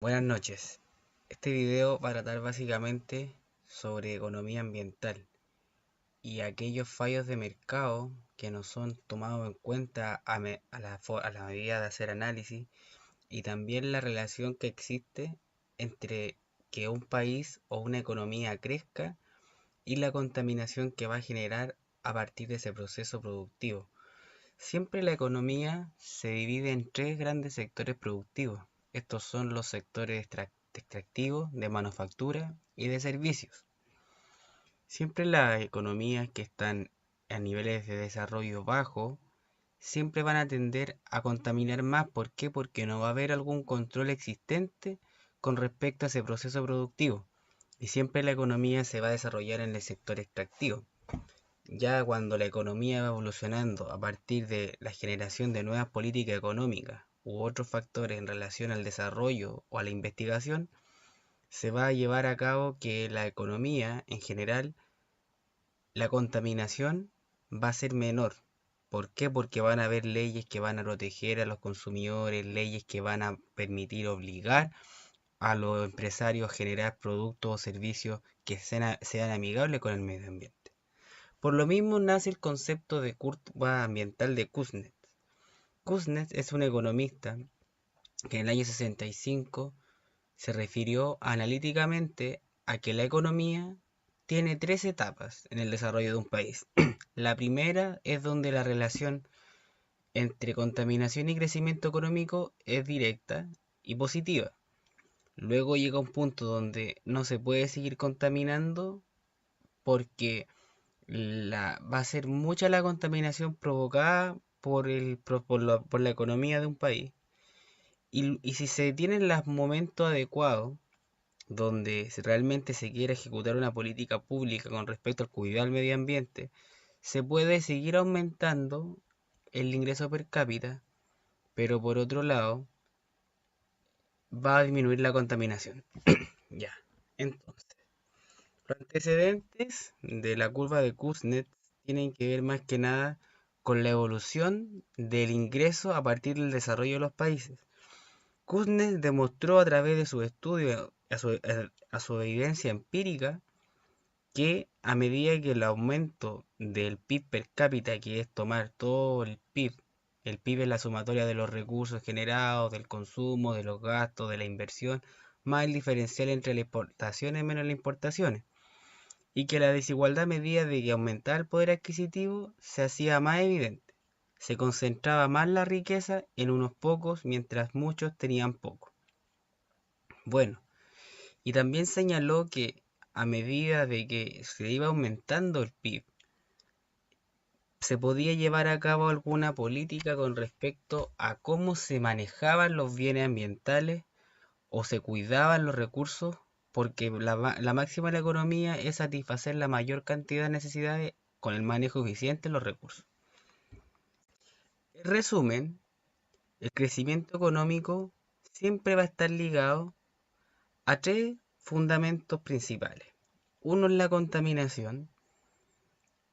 Buenas noches. Este video va a tratar básicamente sobre economía ambiental y aquellos fallos de mercado que no son tomados en cuenta a la medida de hacer análisis, y también la relación que existe entre que un país o una economía crezca y la contaminación que va a generar a partir de ese proceso productivo. Siempre la economía se divide en tres grandes sectores productivos. Estos son los sectores extractivos, de manufactura y de servicios. Siempre las economías que están a niveles de desarrollo bajo siempre van a tender a contaminar más. ¿Por qué? Porque no va a haber algún control existente con respecto a ese proceso productivo. Y siempre la economía se va a desarrollar en el sector extractivo. Ya cuando la economía va evolucionando a partir de la generación de nuevas políticas económicas u otros factores en relación al desarrollo o a la investigación, se va a llevar a cabo que la economía en general, la contaminación va a ser menor. ¿Por qué? Porque van a haber leyes que van a proteger a los consumidores, leyes que van a permitir obligar a los empresarios a generar productos o servicios que sean amigables con el medio ambiente. Por lo mismo nace el concepto de curva ambiental de Kuznets. Kuznets es un economista que en el año 65 se refirió analíticamente a que la economía tiene tres etapas en el desarrollo de un país. La primera es donde la relación entre contaminación y crecimiento económico es directa y positiva. Luego llega un punto donde no se puede seguir contaminando porque va a ser mucha la contaminación provocada por la economía de un país. Y si se tienen los momentos adecuados, donde realmente se quiera ejecutar una política pública con respecto al cuidado del medio ambiente, se puede seguir aumentando el ingreso per cápita, pero por otro lado va a disminuir la contaminación. Ya, entonces, los antecedentes de la curva de Kuznets tienen que ver más que nada con la evolución del ingreso a partir del desarrollo de los países. Kuznets demostró a través de su estudio, a su evidencia empírica, que a medida que el aumento del PIB per cápita, que es tomar todo el PIB es la sumatoria de los recursos generados, del consumo, de los gastos, de la inversión, más el diferencial entre las exportaciones menos las importaciones, y que la desigualdad a medida de que aumentaba el poder adquisitivo se hacía más evidente. Se concentraba más la riqueza en unos pocos mientras muchos tenían poco. Bueno, y también señaló que a medida de que se iba aumentando el PIB, se podía llevar a cabo alguna política con respecto a cómo se manejaban los bienes ambientales o se cuidaban los recursos, porque la máxima de la economía es satisfacer la mayor cantidad de necesidades con el manejo eficiente de los recursos. En resumen, el crecimiento económico siempre va a estar ligado a tres fundamentos principales. Uno es la contaminación,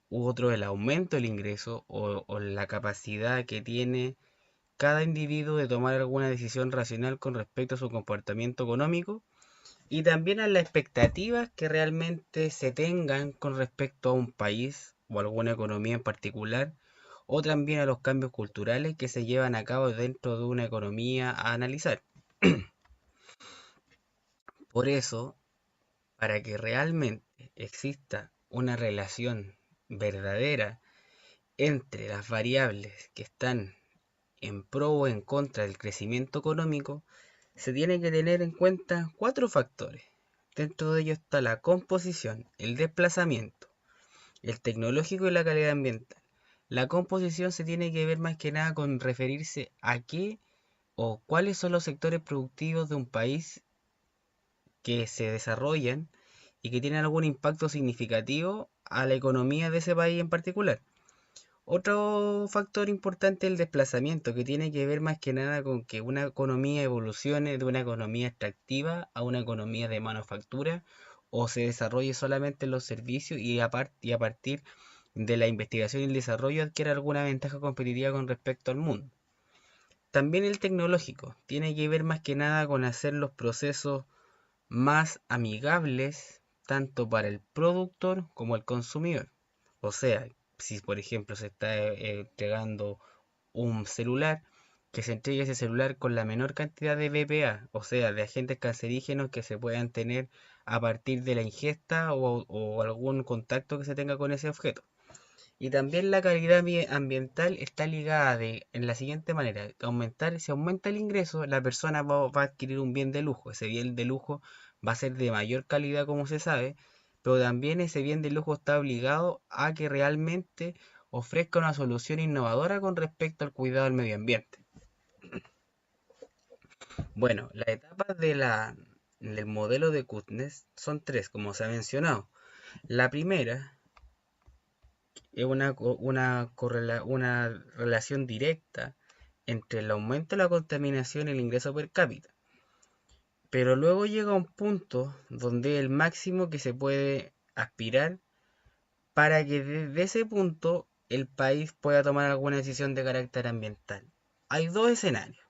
u otro el aumento del ingreso o la capacidad que tiene cada individuo de tomar alguna decisión racional con respecto a su comportamiento económico, y también a las expectativas que realmente se tengan con respecto a un país o alguna economía en particular, o también a los cambios culturales que se llevan a cabo dentro de una economía a analizar. Por eso, para que realmente exista una relación verdadera entre las variables que están en pro o en contra del crecimiento económico, se tiene que tener en cuenta cuatro factores. Dentro de ellos está la composición, el desplazamiento, el tecnológico y la calidad ambiental. La composición se tiene que ver más que nada con referirse a qué o cuáles son los sectores productivos de un país que se desarrollan y que tienen algún impacto significativo a la economía de ese país en particular. Otro factor importante es el desplazamiento, que tiene que ver más que nada con que una economía evolucione de una economía extractiva a una economía de manufactura, o se desarrolle solamente en los servicios y a partir de la investigación y el desarrollo adquiere alguna ventaja competitiva con respecto al mundo. también el tecnológico tiene que ver más que nada con hacer los procesos más amigables tanto para el productor como el consumidor. O sea, si por ejemplo se está entregando un celular, que se entregue ese celular con la menor cantidad de BPA, o sea, de agentes cancerígenos que se puedan tener a partir de la ingesta o algún contacto que se tenga con ese objeto. Y también la calidad ambiental está ligada en la siguiente manera: si aumenta el ingreso, la persona va a adquirir un bien de lujo. Ese bien de lujo va a ser de mayor calidad, como se sabe, pero también ese bien de lujo está obligado a que realmente ofrezca una solución innovadora con respecto al cuidado del medio ambiente. Bueno, las etapas del modelo de Kuznets son tres, como se ha mencionado. La primera es una relación directa entre el aumento de la contaminación y el ingreso per cápita. Pero luego llega un punto donde el máximo que se puede aspirar para que desde ese punto el país pueda tomar alguna decisión de carácter ambiental. Hay dos escenarios.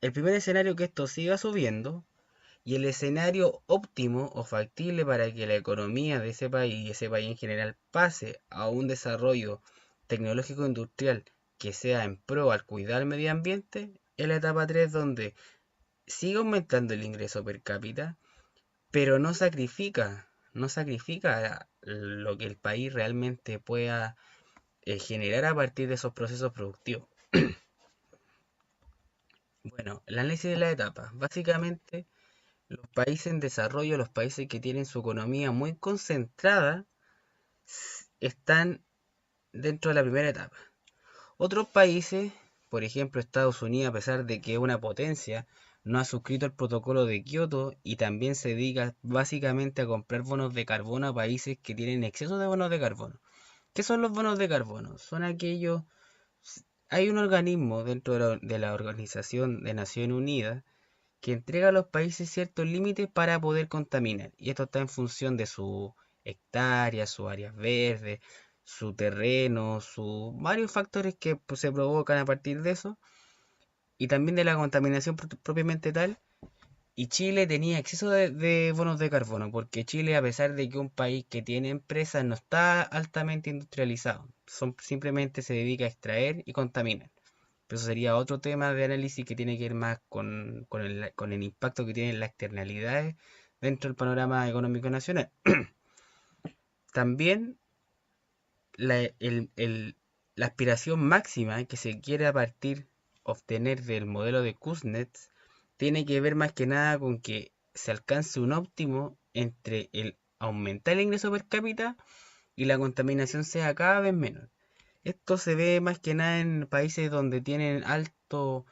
El primer escenario, que esto siga subiendo, y el escenario óptimo o factible para que la economía de ese país y ese país en general pase a un desarrollo tecnológico industrial que sea en pro al cuidar el medio ambiente, es la etapa 3, donde sigue aumentando el ingreso per cápita, pero no sacrifica lo que el país realmente pueda generar a partir de esos procesos productivos. Bueno, el análisis de la etapa. Básicamente, los países en desarrollo, los países que tienen su economía muy concentrada, están dentro de la primera etapa. Otros países, por ejemplo Estados Unidos, a pesar de que es una potencia, no ha suscrito el protocolo de Kioto y también se dedica básicamente a comprar bonos de carbono a países que tienen exceso de bonos de carbono. ¿Qué son los bonos de carbono? Son aquellos... Hay un organismo dentro de la Organización de Naciones Unidas que entrega a los países ciertos límites para poder contaminar. Y esto está en función de su hectárea, sus áreas verdes, su terreno, varios factores que pues, se provocan a partir de eso. Y también de la contaminación propiamente tal. Y Chile tenía exceso de bonos de carbono, porque Chile, a pesar de que es un país que tiene empresas, no está altamente industrializado. Simplemente se dedica a extraer y contaminar. Pero eso sería otro tema de análisis que tiene que ver más con el impacto que tienen las externalidades dentro del panorama económico nacional. También la, la aspiración máxima que se quiere a partir obtener del modelo de Kuznets tiene que ver más que nada con que se alcance un óptimo entre el aumentar el ingreso per cápita y la contaminación sea cada vez menor. Esto se ve más que nada en países donde tienen alto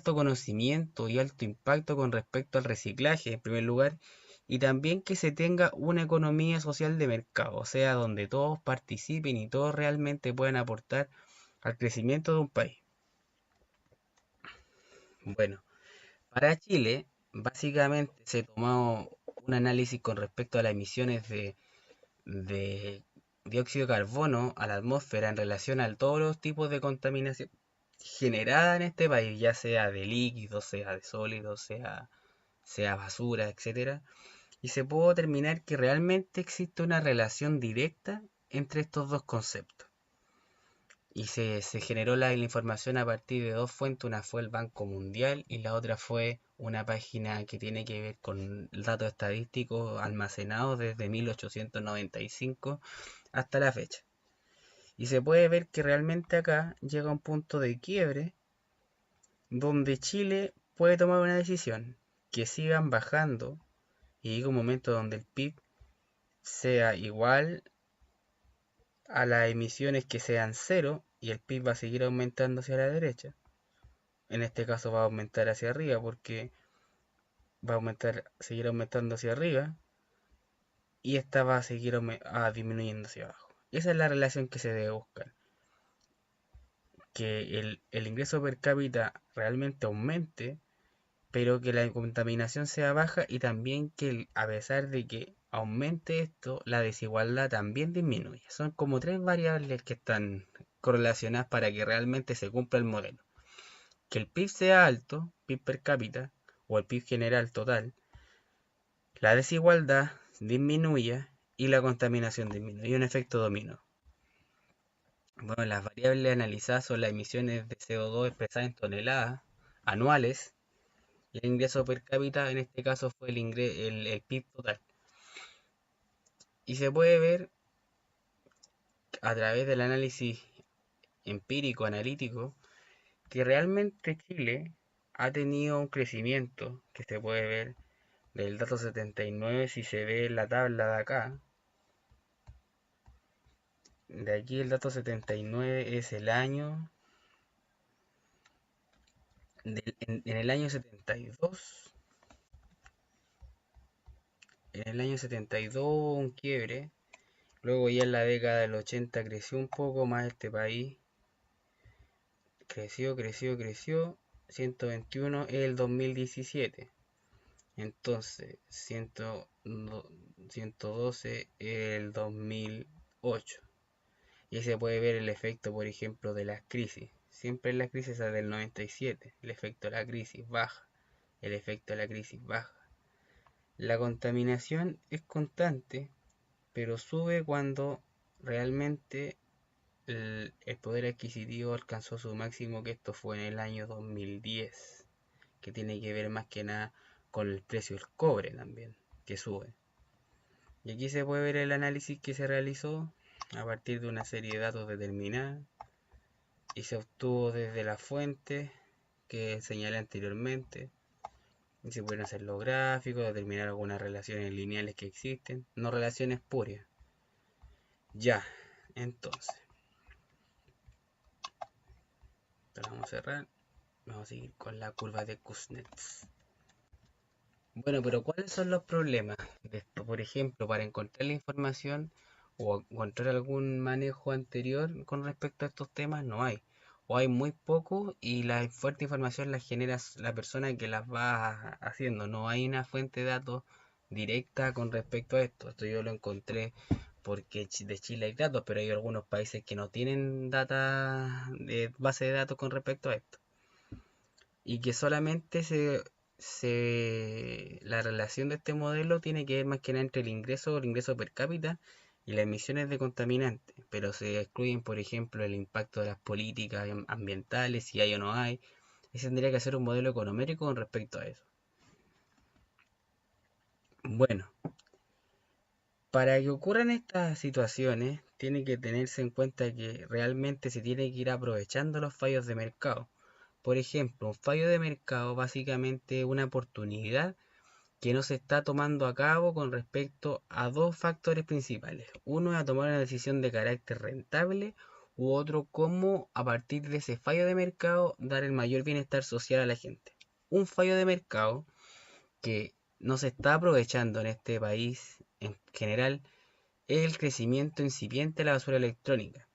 conocimiento y alto impacto con respecto al reciclaje, en primer lugar, y también que se tenga una economía social de mercado, o sea, donde todos participen y todos realmente puedan aportar al crecimiento de un país. Bueno, para Chile, básicamente se tomó un análisis con respecto a las emisiones de dióxido de carbono a la atmósfera en relación a todos los tipos de contaminación generada en este país, ya sea de líquidos, sea de sólidos, sea basura, etcétera, y se pudo determinar que realmente existe una relación directa entre estos dos conceptos. Y se generó la información a partir de dos fuentes: una fue el Banco Mundial y la otra fue una página que tiene que ver con datos estadísticos almacenados desde 1895 hasta la fecha. Y se puede ver que realmente acá llega un punto de quiebre donde Chile puede tomar una decisión: que sigan bajando y llega un momento donde el PIB sea igual a las emisiones, que sean cero, y el PIB va a seguir aumentando hacia la derecha. En este caso va a aumentar hacia arriba, porque va a seguir aumentando hacia arriba, y esta va a seguir disminuyendo hacia abajo. Esa es la relación que se debe buscar: que el ingreso per cápita realmente aumente, pero que la contaminación sea baja, y también que a pesar de que aumente esto, la desigualdad también disminuye. Son como tres variables que están correlacionadas para que realmente se cumpla el modelo. que el PIB sea alto, PIB per cápita, o el PIB general total, la desigualdad disminuya y la contaminación disminuya. Un efecto dominó. Bueno, las variables analizadas son las emisiones de CO2 expresadas en toneladas anuales y el ingreso per cápita, en este caso fue el PIB total. Y se puede ver a través del análisis empírico, analítico, que realmente Chile ha tenido un crecimiento que se puede ver del dato 79 si se ve la tabla de acá. De aquí el dato 79 es el año, en el año 72, en el año 72 hubo un quiebre, luego ya en la década del 80 creció un poco más este país, creció, 121 el 2017. Entonces, 112 el 2008. Y ahí se puede ver el efecto, por ejemplo, de las crisis. Siempre en las crisis del 97, el efecto de la crisis baja, el efecto de la crisis baja. La contaminación es constante, pero sube cuando realmente el poder adquisitivo alcanzó su máximo, que esto fue en el año 2010, que tiene que ver más que nada con el precio del cobre también, que sube. Y aquí se puede ver el análisis que se realizó a partir de una serie de datos determinados y se obtuvo desde la fuente que señalé anteriormente. Y se pueden hacer los gráficos, determinar algunas relaciones lineales que existen, no relaciones puras. Ya, entonces, vamos a cerrar. Vamos a seguir con la curva de Kuznets. Bueno, pero ¿cuáles son los problemas de esto? Por ejemplo, para encontrar la información o encontrar algún manejo anterior con respecto a estos temas, no hay. O hay muy poco y la fuerte información la genera la persona que las va haciendo. No hay una fuente de datos directa con respecto a esto. Esto yo lo encontré porque de Chile hay datos, pero hay algunos países que no tienen data de base de datos con respecto a esto. Y que solamente la relación de este modelo tiene que ver más que nada entre el ingreso per cápita y las emisiones de contaminantes, pero se excluyen, por ejemplo, el impacto de las políticas ambientales, si hay o no hay. Ese tendría que ser un modelo económico con respecto a eso. Bueno, para que ocurran estas situaciones, tiene que tenerse en cuenta que realmente se tiene que ir aprovechando los fallos de mercado. Por ejemplo, un fallo de mercado básicamente es una oportunidad que no se está tomando a cabo con respecto a dos factores principales. Uno es a tomar una decisión de carácter rentable u otro cómo a partir de ese fallo de mercado dar el mayor bienestar social a la gente. Un fallo de mercado que no se está aprovechando en este país en general es el crecimiento incipiente de la basura electrónica.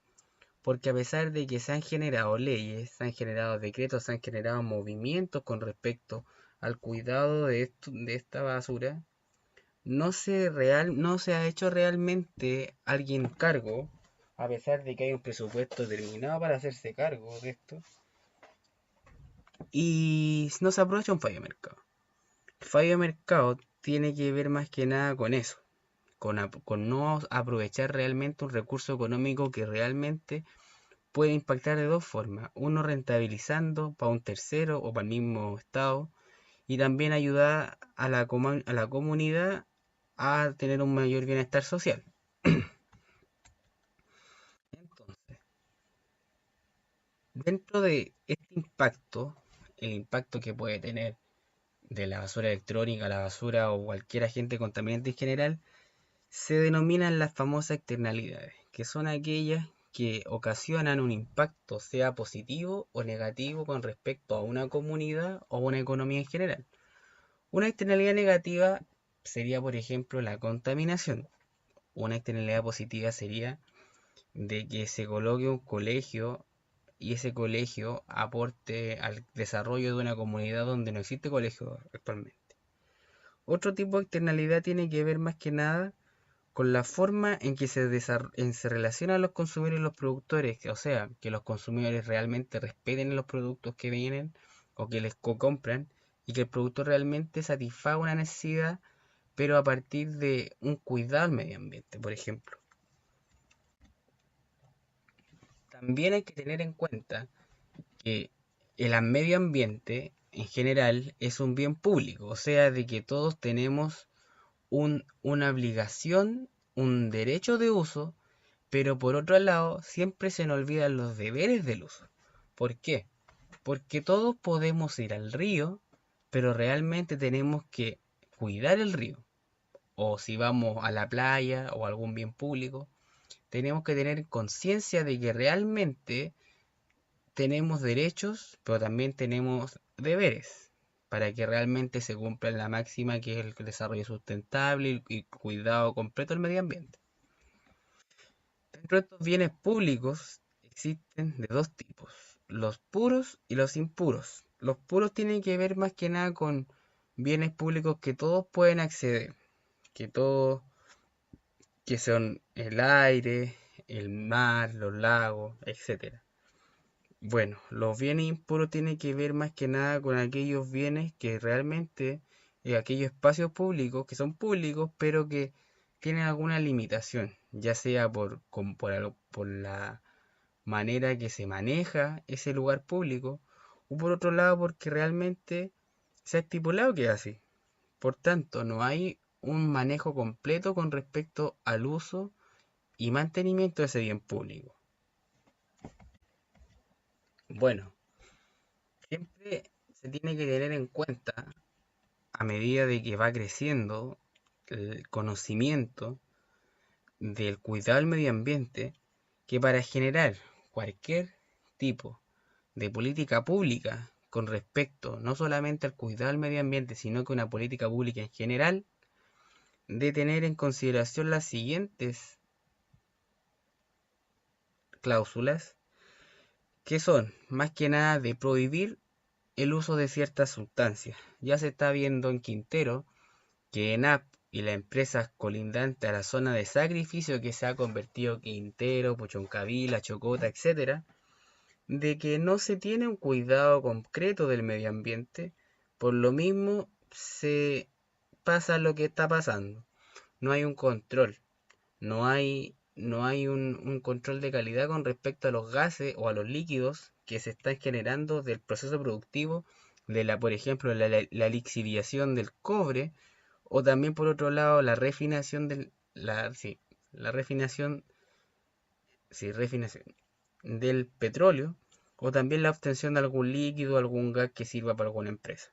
Porque a pesar de que se han generado leyes, se han generado decretos, se han generado movimientos con respecto al cuidado de esta basura, no se ha hecho realmente alguien cargo, a pesar de que hay un presupuesto determinado para hacerse cargo de esto, y no se aprovecha un fallo de mercado. El fallo de mercado tiene que ver más que nada con eso, con no aprovechar realmente un recurso económico que realmente puede impactar de dos formas. Uno, rentabilizando para un tercero o para el mismo Estado, y también ayudar a a la comunidad a tener un mayor bienestar social. Entonces, dentro de este impacto, el impacto que puede tener de la basura electrónica, la basura o cualquier agente contaminante en general, se denominan las famosas externalidades, que son aquellas que ocasionan un impacto, sea positivo o negativo, con respecto a una comunidad o una economía en general. Una externalidad negativa sería, por ejemplo, la contaminación. Una externalidad positiva sería de que se coloque un colegio y ese colegio aporte al desarrollo de una comunidad donde no existe colegio actualmente. Otro tipo de externalidad tiene que ver más que nada con la forma en que se relacionan los consumidores y los productores, o sea, que los consumidores realmente respeten los productos que vienen o que les compran y que el productor realmente satisfaga una necesidad, pero a partir de un cuidado al medio ambiente, por ejemplo. También hay que tener en cuenta que el medio ambiente en general es un bien público, o sea, de que todos tenemos una obligación, un derecho de uso, pero por otro lado siempre se nos olvidan los deberes del uso. ¿Por qué? Porque todos podemos ir al río, pero realmente tenemos que cuidar el río. O si vamos a la playa o a algún bien público, tenemos que tener conciencia de que realmente tenemos derechos, pero también tenemos deberes para que realmente se cumpla la máxima que es el desarrollo sustentable y cuidado completo del medio ambiente. Dentro de estos bienes públicos existen de dos tipos, los puros y los impuros. Los puros tienen que ver más que nada con bienes públicos que todos pueden acceder, que todos, que son el aire, el mar, los lagos, etcétera. Bueno, los bienes impuros tienen que ver más que nada con aquellos bienes que realmente, aquellos espacios públicos que son públicos, pero que tienen alguna limitación, ya sea por la manera que se maneja ese lugar público, o por otro lado porque realmente se ha estipulado que es así. Por tanto, no hay un manejo completo con respecto al uso y mantenimiento de ese bien público. Bueno, siempre se tiene que tener en cuenta, a medida de que va creciendo el conocimiento del cuidado del medio ambiente, que para generar cualquier tipo de política pública con respecto no solamente al cuidado del medio ambiente, sino que una política pública en general, de tener en consideración las siguientes cláusulas, que son más que nada de prohibir el uso de ciertas sustancias. Ya se está viendo en Quintero que ENAP y la empresa colindante a la zona de sacrificio que se ha convertido Quintero, Puchoncaví, La Chocota, etcétera, de que no se tiene un cuidado concreto del medio ambiente, por lo mismo se pasa lo que está pasando. No hay un control, no hay un control de calidad con respecto a los gases o a los líquidos que se están generando del proceso productivo por ejemplo, la lixiviación del cobre, o también por otro lado la refinación la refinación, refinación del petróleo, o también la obtención de algún líquido, algún gas que sirva para alguna empresa.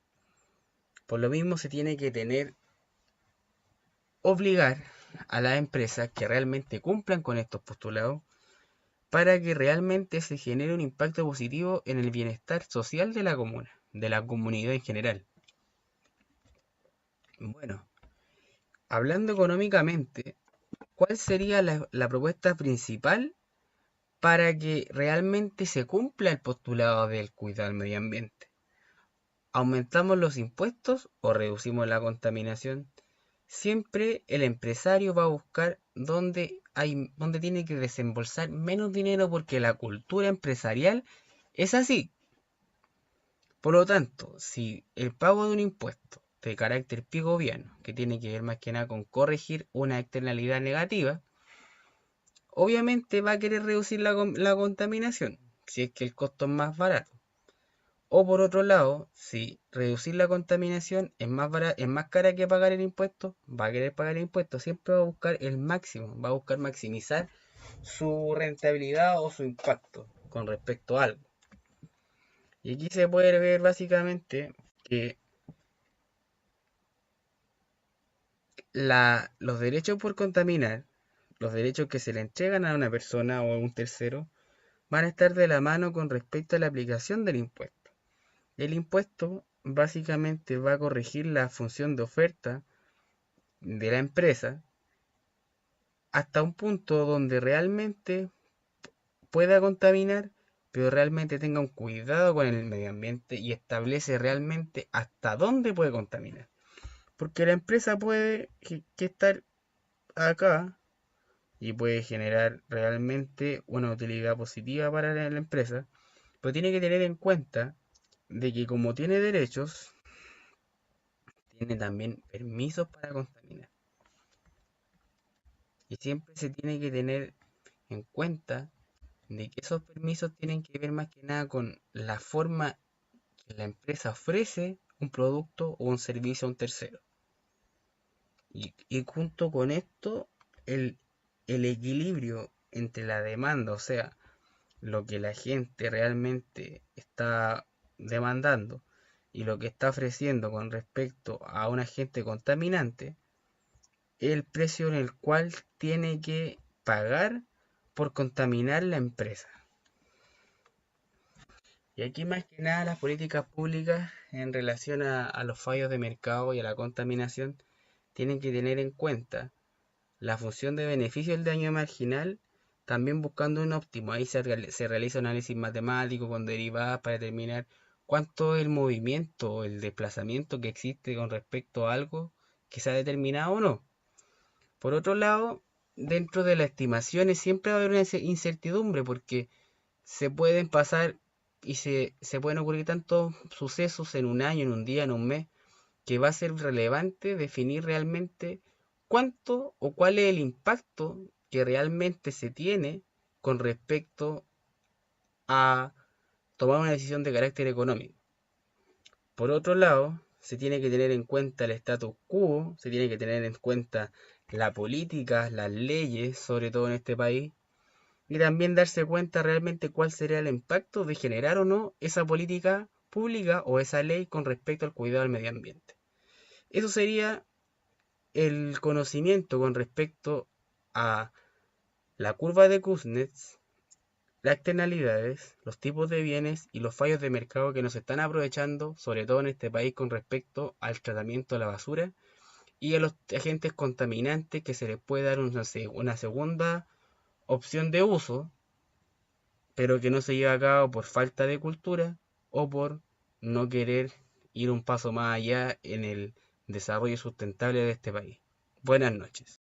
Por lo mismo se tiene que obligar a las empresas que realmente cumplan con estos postulados para que realmente se genere un impacto positivo en el bienestar social de la comuna, de la comunidad en general. Bueno, hablando económicamente, ¿cuál sería la propuesta principal para que realmente se cumpla el postulado del cuidado del medio ambiente? ¿Aumentamos los impuestos o reducimos la contaminación? Siempre el empresario va a buscar dónde tiene que desembolsar menos dinero porque la cultura empresarial es así. Por lo tanto, si el pago de un impuesto de carácter pigoviano, que tiene que ver más que nada con corregir una externalidad negativa, obviamente va a querer reducir la contaminación, si es que el costo es más barato. O por otro lado, si reducir la contaminación es más cara que pagar el impuesto, va a querer pagar el impuesto. Siempre va a buscar el máximo, va a buscar maximizar su rentabilidad o su impacto con respecto a algo. Y aquí se puede ver básicamente que los derechos por contaminar, los derechos que se le entregan a una persona o a un tercero, van a estar de la mano con respecto a la aplicación del impuesto. El impuesto básicamente va a corregir la función de oferta de la empresa hasta un punto donde realmente pueda contaminar, pero realmente tenga un cuidado con el medio ambiente y establece realmente hasta dónde puede contaminar. Porque la empresa puede que estar acá y puede generar realmente una utilidad positiva para la empresa, pero tiene que tener en cuenta de que como tiene derechos, tiene también permisos para contaminar. Y siempre se tiene que tener en cuenta de que esos permisos tienen que ver más que nada con la forma que la empresa ofrece un producto o un servicio a un tercero. Y junto con esto, el, el equilibrio entre la demanda, o sea, lo que la gente realmente está demandando y lo que está ofreciendo con respecto a un agente contaminante, es el precio en el cual tiene que pagar por contaminar la empresa. Y aquí más que nada las políticas públicas en relación a los fallos de mercado y a la contaminación tienen que tener en cuenta la función de beneficio del daño marginal, también buscando un óptimo. Ahí se realiza un análisis matemático con derivadas para determinar cuánto es el movimiento o el desplazamiento que existe con respecto a algo que se ha determinado o no. Por otro lado, dentro de las estimaciones siempre va a haber una incertidumbre porque se pueden pasar y se pueden ocurrir tantos sucesos en un año, en un día, en un mes, que va a ser relevante definir realmente cuánto o cuál es el impacto que realmente se tiene con respecto a tomar una decisión de carácter económico. Por otro lado, se tiene que tener en cuenta el status quo, se tiene que tener en cuenta la política, las leyes, sobre todo en este país, y también darse cuenta realmente cuál sería el impacto de generar o no esa política pública o esa ley con respecto al cuidado del medio ambiente. Eso sería el conocimiento con respecto a la curva de Kuznets, las externalidades, los tipos de bienes y los fallos de mercado que nos están aprovechando, sobre todo en este país, con respecto al tratamiento de la basura y a los agentes contaminantes que se les puede dar una segunda opción de uso, pero que no se lleva a cabo por falta de cultura o por no querer ir un paso más allá en el desarrollo sustentable de este país. Buenas noches.